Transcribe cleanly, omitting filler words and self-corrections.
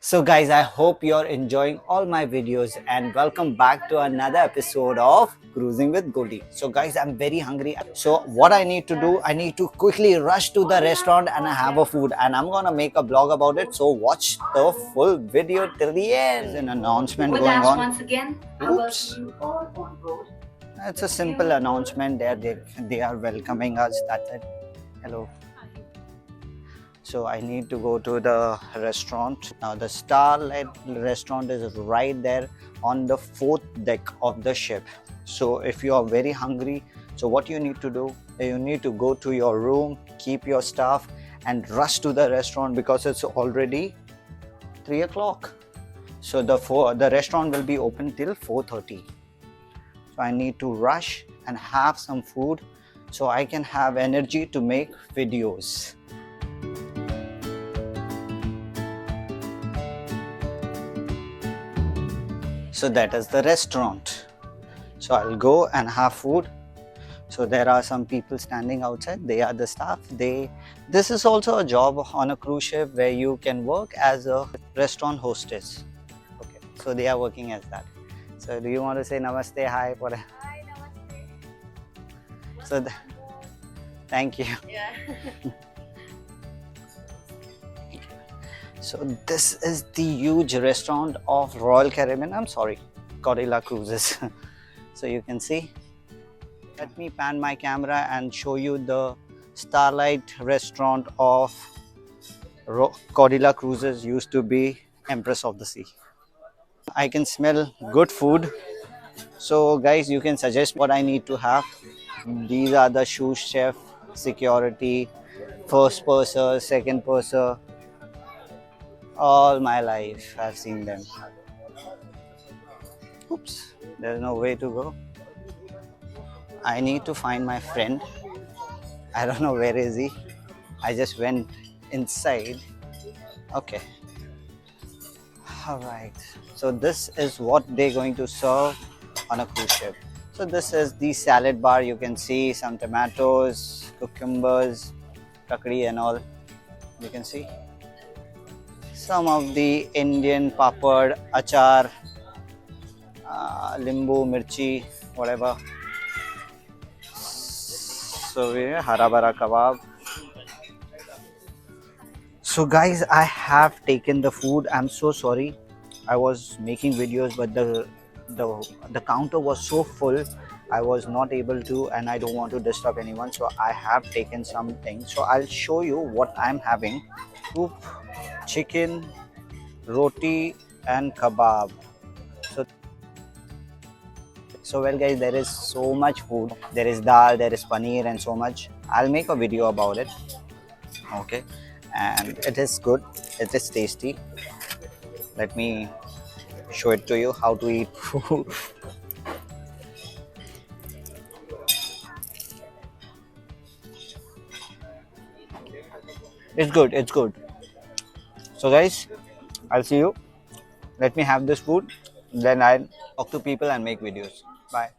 So guys, I hope you're enjoying all my videos and welcome back to another episode of Cruising with Goldy. So guys, I'm very hungry. So what I need to do, I need to quickly rush to the restaurant and have a food, and I'm gonna make a blog about it. So watch the full video till the end. There's an announcement going on. Once again, Oops. It's a simple announcement there. They are welcoming us. That's it. Hello. So I need to go to the restaurant. Now the Starlight restaurant is right there on the 4th deck of the ship. So if you are very hungry, so what you need to do, you need to go to your room, keep your stuff and rush to the restaurant because it's already 3 o'clock. So the restaurant will be open till 4:30. So I need to rush and have some food so I can have energy to make videos. So that is the restaurant. So I'll go and have food. So there are some people standing outside. They are the staff. This is also a job on a cruise ship where you can work as a restaurant hostess. Okay. So they are working as that. So do you want to say namaste, hi? hi, namaste. So thank you. Yeah. So this is the huge restaurant of Royal Caribbean. I'm sorry, Cordelia Cruises. So you can see. Let me pan my camera and show you the Starlight restaurant of Cordelia Cruises. Used to be Empress of the Sea. I can smell good food. So guys, you can suggest what I need to have. These are the sous chef, security, first purser, second purser. All my life I've seen them. Oops, there's no way to go. I need to find my friend. I don't know where is he. I just went inside. Okay. Alright. So this is what they're going to serve on a cruise ship. So this is the salad bar. You can see some tomatoes, cucumbers, kakadi and all. You can see. Some of the Indian papad, achar, limbu, mirchi, whatever. So we have hara bara kebab. So guys, I have taken the food. I'm so sorry. I was making videos, but the counter was so full. I was not able to, and I don't want to disturb anyone. So I have taken something. So I'll show you what I'm having. Soup, chicken, roti and kebab. So well guys, there is so much food. There is dal, there is paneer and so much. I'll make a video about it. Okay, and it is good, it is tasty. Let me show it to you how to eat food. It's good, it's good. So guys, I'll see you. Let me have this food, then I'll talk to people and make videos. Bye.